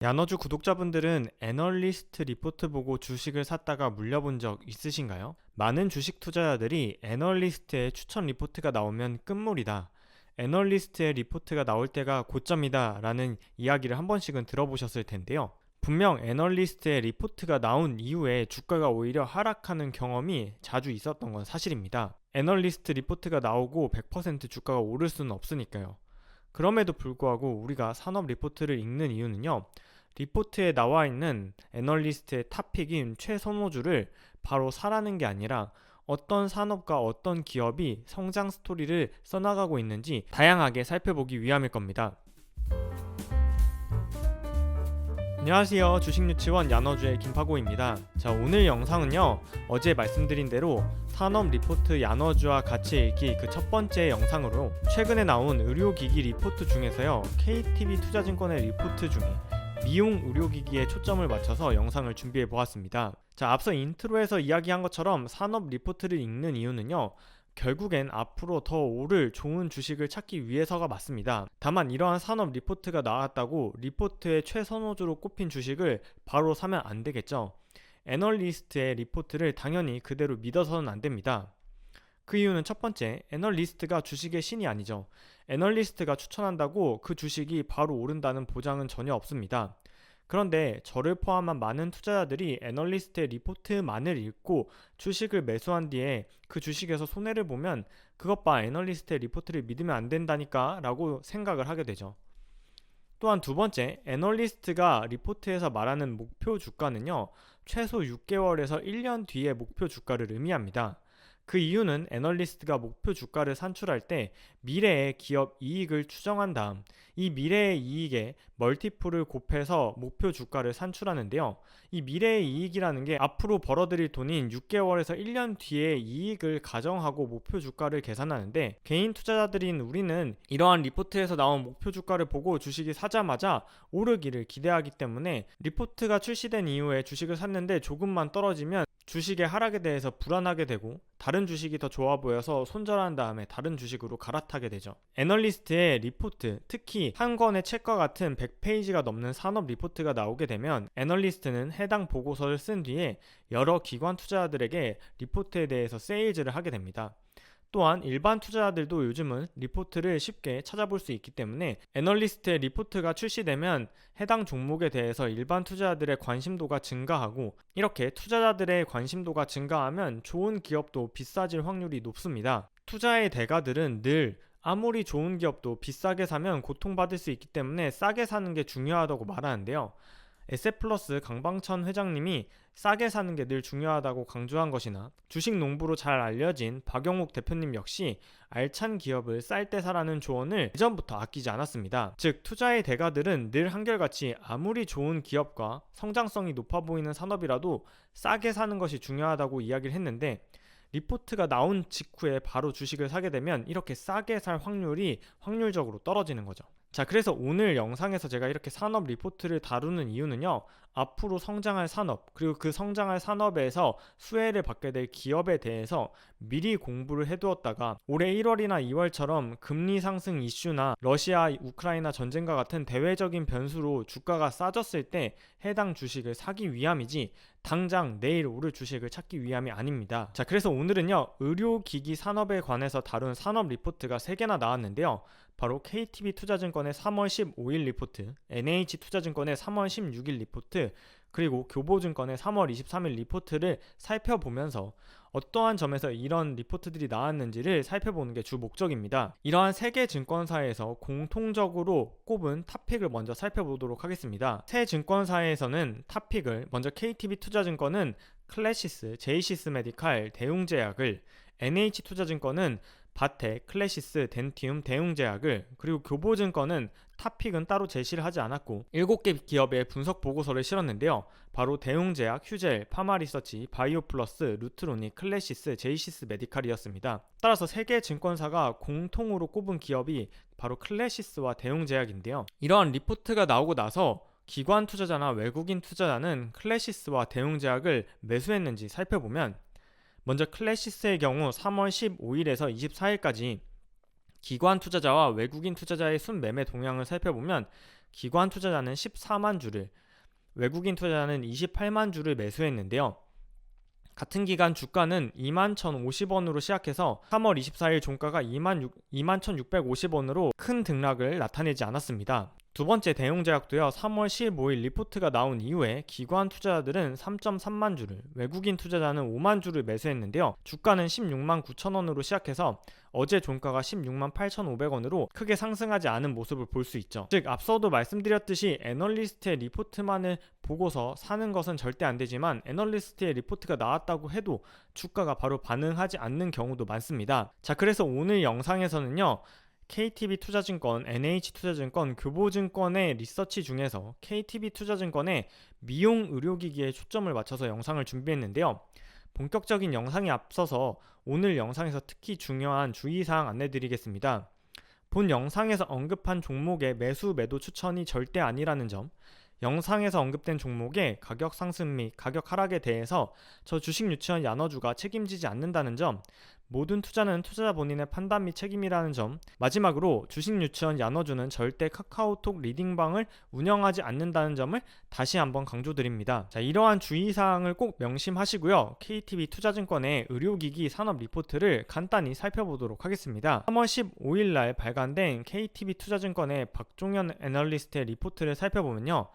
야너주 구독자분들은 애널리스트 리포트 보고 주식을 샀다가 물려본 적 있으신가요? 많은 주식 투자자들이 애널리스트의 추천 리포트가 나오면 끝물이다, 애널리스트의 리포트가 나올 때가 고점이다 라는 이야기를 한 번씩은 들어보셨을 텐데요. 분명 애널리스트의 리포트가 나온 이후에 주가가 오히려 하락하는 경험이 자주 있었던 건 사실입니다. 애널리스트 리포트가 나오고 100% 주가가 오를 수는 없으니까요. 그럼에도 불구하고 우리가 산업 리포트를 읽는 이유는요, 리포트에 나와 있는 애널리스트의 탑픽인 최선호주를 바로 사라는 게 아니라 어떤 산업과 어떤 기업이 성장 스토리를 써나가고 있는지 다양하게 살펴보기 위함일 겁니다. 안녕하세요. 주식유치원 야너주의 김파고입니다. 자, 오늘 영상은요, 어제 말씀드린 대로 산업 리포트 야너주와 같이 읽기 그 첫 번째 영상으로 최근에 나온 의료기기 리포트 중에서요, KTB투자증권의 리포트 중에 미용 의료기기에 초점을 맞춰서 영상을 준비해 보았습니다. 자, 앞서 인트로에서 이야기한 것처럼 산업 리포트를 읽는 이유는요, 결국엔 앞으로 더 오를 좋은 주식을 찾기 위해서가 맞습니다. 다만 이러한 산업 리포트가 나왔다고 리포트의 최선호주로 꼽힌 주식을 바로 사면 안 되겠죠. 애널리스트의 리포트를 당연히 그대로 믿어서는 안 됩니다. 그 이유는 첫 번째, 애널리스트가 주식의 신이 아니죠. 애널리스트가 추천한다고 그 주식이 바로 오른다는 보장은 전혀 없습니다. 그런데 저를 포함한 많은 투자자들이 애널리스트의 리포트만을 읽고 주식을 매수한 뒤에 그 주식에서 손해를 보면 그것 봐, 애널리스트의 리포트를 믿으면 안 된다니까 라고 생각을 하게 되죠. 또한 두 번째, 애널리스트가 리포트에서 말하는 목표 주가는요, 최소 6개월에서 1년 뒤의 목표 주가를 의미합니다. 그 이유는 애널리스트가 목표 주가를 산출할 때 미래의 기업 이익을 추정한 다음 이 미래의 이익에 멀티플을 곱해서 목표 주가를 산출하는데요. 이 미래의 이익이라는 게 앞으로 벌어들일 돈인 6개월에서 1년 뒤의 이익을 가정하고 목표 주가를 계산하는데, 개인 투자자들인 우리는 이러한 리포트에서 나온 목표 주가를 보고 주식이 사자마자 오르기를 기대하기 때문에 리포트가 출시된 이후에 주식을 샀는데 조금만 떨어지면 주식의 하락에 대해서 불안하게 되고 다른 주식이 더 좋아 보여서 손절한 다음에 다른 주식으로 갈아타게 되죠. 애널리스트의 리포트, 특히 한 권의 책과 같은 100페이지가 넘는 산업 리포트가 나오게 되면 애널리스트는 해당 보고서를 쓴 뒤에 여러 기관 투자자들에게 리포트에 대해서 세일즈를 하게 됩니다. 또한 일반 투자자들도 요즘은 리포트를 쉽게 찾아볼 수 있기 때문에 애널리스트의 리포트가 출시되면 해당 종목에 대해서 일반 투자자들의 관심도가 증가하고, 이렇게 투자자들의 관심도가 증가하면 좋은 기업도 비싸질 확률이 높습니다. 투자의 대가들은 늘 아무리 좋은 기업도 비싸게 사면 고통받을 수 있기 때문에 싸게 사는 게 중요하다고 말하는데요. 에셋플러스 강방천 회장님이 싸게 사는 게 늘 중요하다고 강조한 것이나, 주식 농부로 잘 알려진 박영욱 대표님 역시 알찬 기업을 쌀 때 사라는 조언을 예전부터 아끼지 않았습니다. 즉, 투자의 대가들은 늘 한결같이 아무리 좋은 기업과 성장성이 높아 보이는 산업이라도 싸게 사는 것이 중요하다고 이야기를 했는데, 리포트가 나온 직후에 바로 주식을 사게 되면 이렇게 싸게 살 확률이 확률적으로 떨어지는 거죠. 자, 그래서 오늘 영상에서 제가 이렇게 산업 리포트를 다루는 이유는요, 앞으로 성장할 산업, 그리고 그 성장할 산업에서 수혜를 받게 될 기업에 대해서 미리 공부를 해두었다가 올해 1월이나 2월처럼 금리 상승 이슈나 러시아 우크라이나 전쟁과 같은 대외적인 변수로 주가가 싸졌을 때 해당 주식을 사기 위함이지 당장 내일 오를 주식을 찾기 위함이 아닙니다. 자, 그래서 오늘은요, 의료기기 산업에 관해서 다룬 산업 리포트가 3개나 나왔는데요. 바로 KTB투자증권의 3월 15일 리포트, NH투자증권의 3월 16일 리포트, 그리고 교보증권의 3월 23일 리포트를 살펴보면서 어떠한 점에서 이런 리포트들이 나왔는지를 살펴보는 게 주 목적입니다. 이러한 3개 증권사에서 공통적으로 꼽은 탑픽을 먼저 살펴보도록 하겠습니다. 세 증권사에서는 탑픽을, 먼저 KTB투자증권은 클래시스, 제이시스 메디칼, 대웅제약을, NH투자증권은 바텍, 클래시스, 덴티움, 대웅제약을, 그리고 교보증권은 탑픽은 따로 제시를 하지 않았고 7개 기업의 분석 보고서를 실었는데요. 바로 대웅제약, 휴젤, 파마리서치, 바이오플러스, 루트로닉, 클래시스, 제이시스 메디칼이었습니다. 따라서 3개 증권사가 공통으로 꼽은 기업이 바로 클래시스와 대웅제약인데요. 이러한 리포트가 나오고 나서 기관 투자자나 외국인 투자자는 클래시스와 대웅제약을 매수했는지 살펴보면, 먼저 클래시스의 경우 3월 15일에서 24일까지 기관 투자자와 외국인 투자자의 순매매 동향을 살펴보면 기관 투자자는 14만 주를, 외국인 투자자는 28만 주를 매수했는데요. 같은 기간 주가는 21,050원으로 시작해서 3월 24일 종가가 21,650원으로 큰 등락을 나타내지 않았습니다. 두 번째 대웅제약도요. 3월 15일 리포트가 나온 이후에 기관 투자자들은 3.3만 주를, 외국인 투자자는 5만 주를 매수했는데요. 주가는 16만 9천 원으로 시작해서 어제 종가가 16만 8,500원으로 크게 상승하지 않은 모습을 볼 수 있죠. 즉 앞서도 말씀드렸듯이 애널리스트의 리포트만을 보고서 사는 것은 절대 안 되지만 애널리스트의 리포트가 나왔다고 해도 주가가 바로 반응하지 않는 경우도 많습니다. 자, 그래서 오늘 영상에서는요. KTB 투자증권, NH투자증권, 교보증권의 리서치 중에서 KTB 투자증권의 미용 의료기기에 초점을 맞춰서 영상을 준비했는데요. 본격적인 영상에 앞서서 오늘 영상에서 특히 중요한 주의사항 안내드리겠습니다. 본 영상에서 언급한 종목의 매수 매도 추천이 절대 아니라는 점, 영상에서 언급된 종목의 가격 상승 및 가격 하락에 대해서 저 주식유치원 야너주가 책임지지 않는다는 점, 모든 투자는 투자자 본인의 판단 및 책임이라는 점, 마지막으로 주식유치원 야너주는 절대 카카오톡 리딩방을 운영하지 않는다는 점을 다시 한번 강조드립니다. 자, 이러한 주의사항을 꼭 명심하시고요. KTB 투자증권의 의료기기 산업 리포트를 간단히 살펴보도록 하겠습니다. 3월 15일 날 발간된 KTB 투자증권의 박종현 애널리스트의 리포트를 살펴보면요.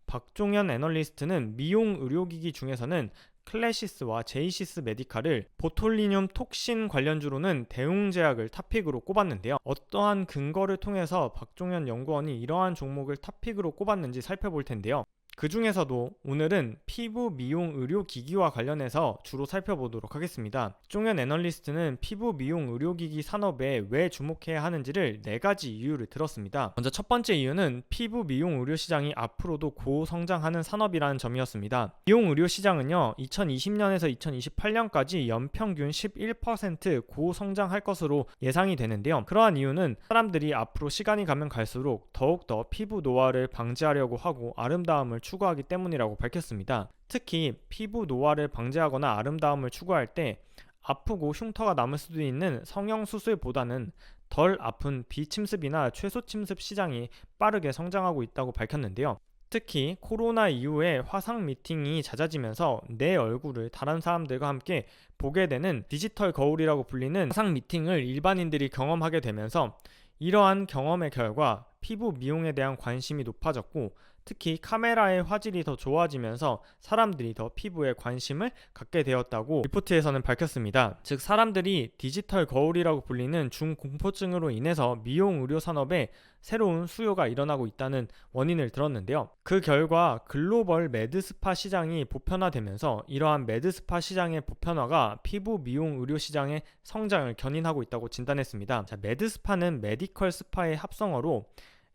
박종현 애널리스트는 미용 의료기기 중에서는 클래시스와 제이시스 메디칼을 보톨리뇽 톡신 관련주로는 대웅제약을 탑픽으로 꼽았는데요. 어떠한 근거를 통해서 박종현 연구원이 이러한 종목을 탑픽으로 꼽았는지 살펴볼 텐데요. 그 중에서도 오늘은 피부 미용 의료기기와 관련해서 주로 살펴보도록 하겠습니다. 박종현 애널리스트는 피부 미용 의료기기 산업에 왜 주목해야 하는지를 4가지 이유를 들었습니다. 먼저 첫 번째 이유는 피부 미용 의료 시장이 앞으로도 고성장하는 산업이라는 점이었습니다. 미용 의료 시장은요, 2020년에서 2028년까지 연평균 11% 고성장할 것으로 예상이 되는데요. 그러한 이유는 사람들이 앞으로 시간이 가면 갈수록 더욱더 피부 노화를 방지하려고 하고 아름다움을 추구하기 때문이라고 밝혔습니다. 특히 피부 노화를 방지하거나 아름다움을 추구할 때 아프고 흉터가 남을 수도 있는 성형수술보다는 덜 아픈 비침습이나 최소침습 시장이 빠르게 성장하고 있다고 밝혔는데요. 특히 코로나 이후에 화상 미팅이 잦아지면서 내 얼굴을 다른 사람들과 함께 보게 되는 디지털 거울이라고 불리는 화상 미팅을 일반인들이 경험하게 되면서 이러한 경험의 결과 피부 미용에 대한 관심이 높아졌고 특히 카메라의 화질이 더 좋아지면서 사람들이 더 피부에 관심을 갖게 되었다고 리포트에서는 밝혔습니다. 즉 사람들이 디지털 거울이라고 불리는 중공포증으로 인해서 미용 의료 산업에 새로운 수요가 일어나고 있다는 원인을 들었는데요. 그 결과 글로벌 매드스파 시장이 보편화되면서 이러한 매드스파 시장의 보편화가 피부 미용 의료 시장의 성장을 견인하고 있다고 진단했습니다. 자, 매드스파는 메디컬 스파의 합성어로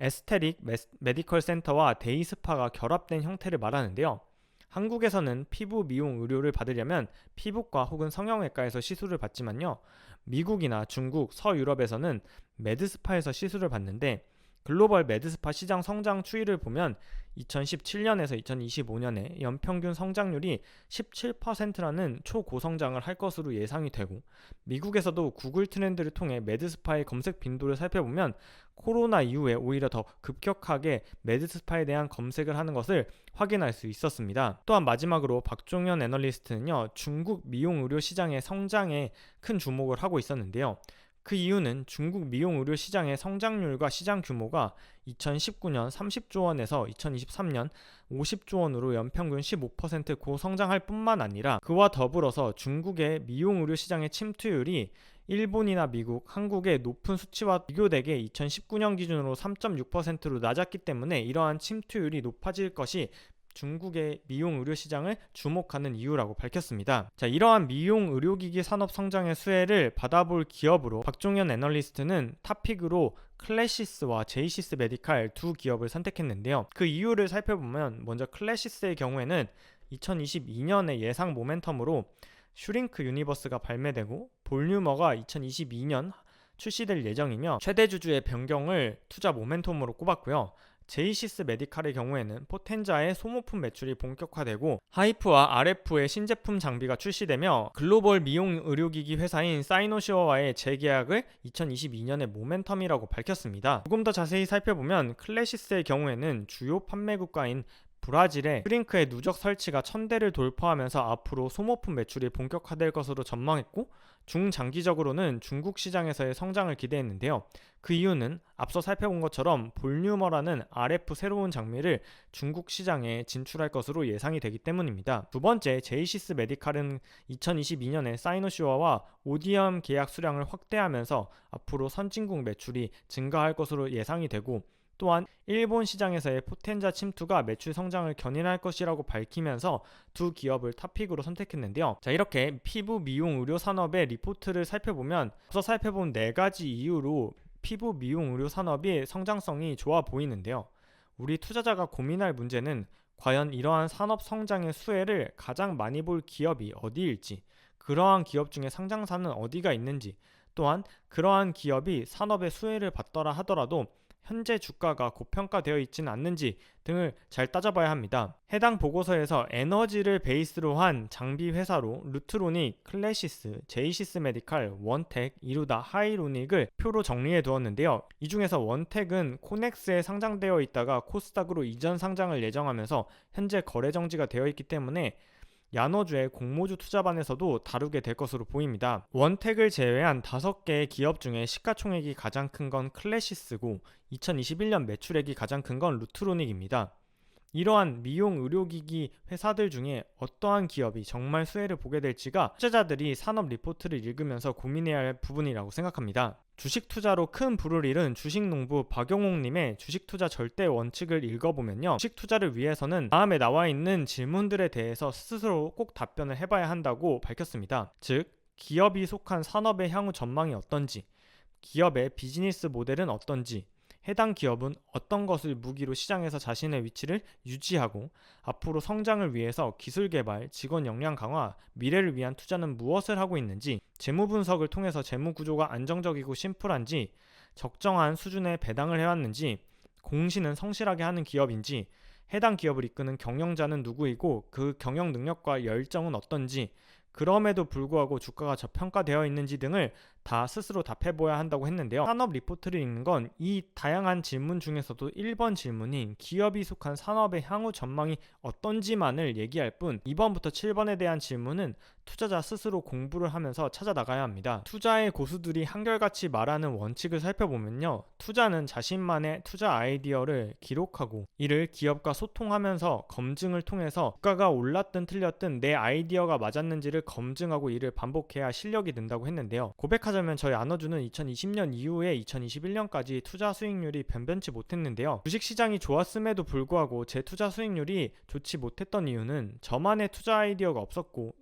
에스테릭 메디컬 센터와 데이 스파가 결합된 형태를 말하는데요. 한국에서는 피부 미용 의료를 받으려면 피부과 혹은 성형외과에서 시술을 받지만요. 미국이나 중국, 서유럽에서는 매드스파에서 시술을 받는데 글로벌 매드스파 시장 성장 추이를 보면 2017년에서 2025년에 연평균 성장률이 17%라는 초고성장을 할 것으로 예상이 되고 미국에서도 구글 트렌드를 통해 매드스파의 검색 빈도를 살펴보면 코로나 이후에 오히려 더 급격하게 매드스파에 대한 검색을 하는 것을 확인할 수 있었습니다. 또한 마지막으로 박종현 애널리스트는요. 중국 미용 의료 시장의 성장에 큰 주목을 하고 있었는데요. 그 이유는 중국 미용 의료 시장의 성장률과 시장 규모가 2019년 30조 원에서 2023년 50조 원으로 연평균 15% 고성장할 뿐만 아니라 그와 더불어서 중국의 미용 의료 시장의 침투율이 일본이나 미국, 한국의 높은 수치와 비교되게 2019년 기준으로 3.6%로 낮았기 때문에 이러한 침투율이 높아질 것이 중국의 미용 의료 시장을 주목하는 이유라고 밝혔습니다. 자, 이러한 미용 의료기기 산업 성장의 수혜를 받아볼 기업으로 박종현 애널리스트는 탑픽으로 클래시스와 제이시스 메디칼 두 기업을 선택했는데요. 그 이유를 살펴보면 먼저 클래시스의 경우에는 2022년의 예상 모멘텀으로 슈링크 유니버스가 발매되고 볼유머가 2022년 출시될 예정이며 최대 주주의 변경을 투자 모멘텀으로 꼽았고요. 제이시스 메디칼의 경우에는 포텐자의 소모품 매출이 본격화되고 하이프와 RF의 신제품 장비가 출시되며 글로벌 미용 의료기기 회사인 사이노시어와의 재계약을 2022년의 모멘텀이라고 밝혔습니다. 조금 더 자세히 살펴보면 클래시스의 경우에는 주요 판매 국가인 브라질의 프링크의 누적 설치가 1000대를 돌파하면서 앞으로 소모품 매출이 본격화될 것으로 전망했고 중장기적으로는 중국 시장에서의 성장을 기대했는데요. 그 이유는 앞서 살펴본 것처럼 볼뉴머라는 RF 새로운 장비를 중국 시장에 진출할 것으로 예상이 되기 때문입니다. 두 번째, 제이시스 메디칼은 2022년에 사이노시어와 오디엄 계약 수량을 확대하면서 앞으로 선진국 매출이 증가할 것으로 예상이 되고 또한 일본 시장에서의 포텐자 침투가 매출 성장을 견인할 것이라고 밝히면서 두 기업을 탑픽으로 선택했는데요. 자, 이렇게 피부 미용 의료 산업의 리포트를 살펴보면 앞서 살펴본 4가지 이유로 피부 미용 의료 산업의 성장성이 좋아 보이는데요. 우리 투자자가 고민할 문제는 과연 이러한 산업 성장의 수혜를 가장 많이 볼 기업이 어디일지, 그러한 기업 중에 상장사는 어디가 있는지, 또한 그러한 기업이 산업의 수혜를 받더라 하더라도 현재 주가가 고평가되어 있지는 않는지 등을 잘 따져봐야 합니다. 해당 보고서에서 에너지를 베이스로 한 장비 회사로 루트로닉, 클래시스, 제이시스 메디칼, 원텍, 이루다, 하이로닉을 표로 정리해 두었는데요. 이 중에서 원텍은 코넥스에 상장되어 있다가 코스닥으로 이전 상장을 예정하면서 현재 거래 정지가 되어 있기 때문에 야너주의 공모주 투자반에서도 다루게 될 것으로 보입니다. 원텍을 제외한 5개의 기업 중에 시가총액이 가장 큰 건 클래시스고 2021년 매출액이 가장 큰 건 루트로닉입니다. 이러한 미용 의료기기 회사들 중에 어떠한 기업이 정말 수혜를 보게 될지가 투자자들이 산업 리포트를 읽으면서 고민해야 할 부분이라고 생각합니다. 주식 투자로 큰 부를 잃은 주식농부 박용옥님의 주식 투자 절대 원칙을 읽어보면요, 주식 투자를 위해서는 다음에 나와 있는 질문들에 대해서 스스로 꼭 답변을 해봐야 한다고 밝혔습니다. 즉, 기업이 속한 산업의 향후 전망이 어떤지, 기업의 비즈니스 모델은 어떤지, 해당 기업은 어떤 것을 무기로 시장에서 자신의 위치를 유지하고 앞으로 성장을 위해서 기술 개발, 직원 역량 강화, 미래를 위한 투자는 무엇을 하고 있는지, 재무 분석을 통해서 재무 구조가 안정적이고 심플한지, 적정한 수준의 배당을 해왔는지, 공시는 성실하게 하는 기업인지, 해당 기업을 이끄는 경영자는 누구이고 그 경영 능력과 열정은 어떤지, 그럼에도 불구하고 주가가 저평가되어 있는지 등을 다 스스로 답해보아야 한다고 했는데요. 산업 리포트를 읽는 건 이 다양한 질문 중에서도 1번 질문인 기업이 속한 산업의 향후 전망이 어떤지만을 얘기할 뿐 2번부터 7번에 대한 질문은 투자자 스스로 공부를 하면서 찾아 나가야 합니다. 투자의 고수들이 한결같이 말하는 원칙을 살펴보면요, 투자는 자신만의 투자 아이디어를 기록하고 이를 기업과 소통하면서 검증을 통해서 주가가 올랐든 틀렸든 내 아이디어가 맞았는지를 검증하고 이를 반복해야 실력이 는다고 했는데요. 고백하자면 저희 야너주는 2020년 이후에 2021년까지 투자 수익률이 변변치 못했는데요. 주식시장이 좋았음에도 불구하고 제 투자 수익률이 좋지 못했던 이유는 저만의 투자 아이디어가 없었고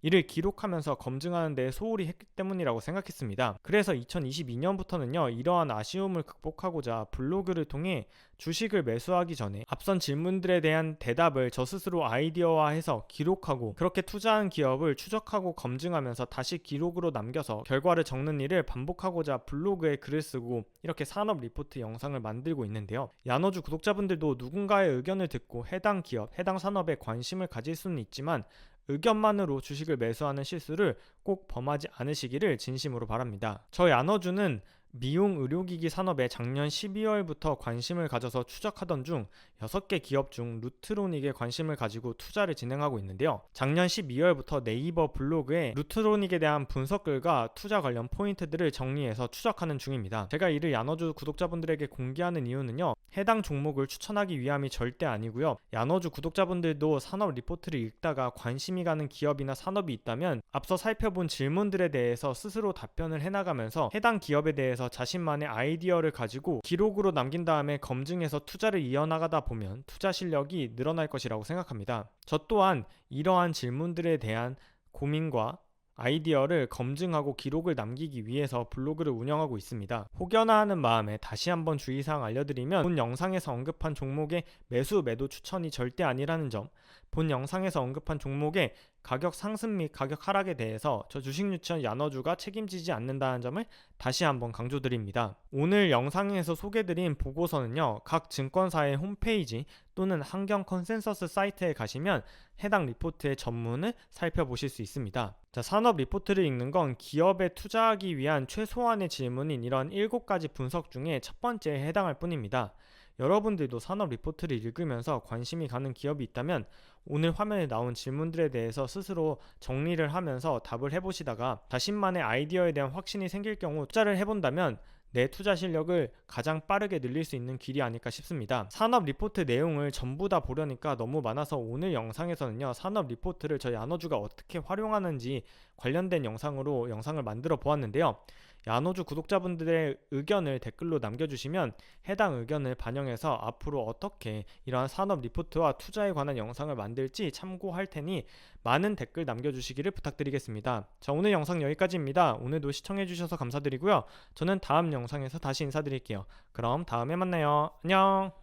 이를 기록하면서 검증하는 데 소홀히 했기 때문이라고 생각했습니다. 그래서 2022년부터는요, 이러한 아쉬움을 극복하고자 블로그를 통해 주식을 매수하기 전에 앞선 질문들에 대한 대답을 저 스스로 아이디어화해서 기록하고 그렇게 투자한 기업을 추적하고 검증하면서 다시 기록으로 남겨서 결과를 적는 일을 반복하고자 블로그에 글을 쓰고 이렇게 산업 리포트 영상을 만들고 있는데요. 야너주 구독자분들도 누군가의 의견을 듣고 해당 기업, 해당 산업에 관심을 가질 수는 있지만 의견만으로 주식을 매수하는 실수를 꼭 범하지 않으시기를 진심으로 바랍니다. 저 야너주는 미용 의료기기 산업에 작년 12월부터 관심을 가져서 추적하던 중 6개 기업 중 루트로닉에 관심을 가지고 투자를 진행하고 있는데요. 작년 12월부터 네이버 블로그에 루트로닉에 대한 분석글과 투자 관련 포인트들을 정리해서 추적하는 중입니다. 제가 이를 야너주 구독자분들에게 공개하는 이유는요, 해당 종목을 추천하기 위함이 절대 아니고요. 야너주 구독자분들도 산업 리포트를 읽다가 관심이 가는 기업이나 산업이 있다면 앞서 살펴본 질문들에 대해서 스스로 답변을 해나가면서 해당 기업에 대해서 자신만의 아이디어를 가지고 기록으로 남긴 다음에 검증해서 투자를 이어나가다 보면 투자 실력이 늘어날 것이라고 생각합니다. 저 또한 이러한 질문들에 대한 고민과 아이디어를 검증하고 기록을 남기기 위해서 블로그를 운영하고 있습니다. 혹여나 하는 마음에 다시 한번 주의사항 알려드리면, 본 영상에서 언급한 종목의 매수 매도 추천이 절대 아니라는 점, 본 영상에서 언급한 종목의 가격 상승 및 가격 하락에 대해서 저 주식 유치원 야너주가 책임지지 않는다는 점을 다시 한번 강조드립니다. 오늘 영상에서 소개드린 보고서는요, 각 증권사의 홈페이지 또는 한경 컨센서스 사이트에 가시면 해당 리포트의 전문을 살펴보실 수 있습니다. 자, 산업 리포트를 읽는 건 기업에 투자하기 위한 최소한의 질문인 이런 7가지 분석 중에 첫 번째에 해당할 뿐입니다. 여러분들도 산업 리포트를 읽으면서 관심이 가는 기업이 있다면 오늘 화면에 나온 질문들에 대해서 스스로 정리를 하면서 답을 해보시다가 자신만의 아이디어에 대한 확신이 생길 경우 투자를 해본다면 내 투자 실력을 가장 빠르게 늘릴 수 있는 길이 아닐까 싶습니다. 산업 리포트 내용을 전부 다 보려니까 너무 많아서 오늘 영상에서는요, 산업 리포트를 저희 야너주가 어떻게 활용하는지 관련된 영상을 만들어 보았는데요. 야노주 구독자분들의 의견을 댓글로 남겨주시면 해당 의견을 반영해서 앞으로 어떻게 이러한 산업 리포트와 투자에 관한 영상을 만들지 참고할 테니 많은 댓글 남겨주시기를 부탁드리겠습니다. 자, 오늘 영상 여기까지입니다. 오늘도 시청해주셔서 감사드리고요. 저는 다음 영상에서 다시 인사드릴게요. 그럼 다음에 만나요. 안녕.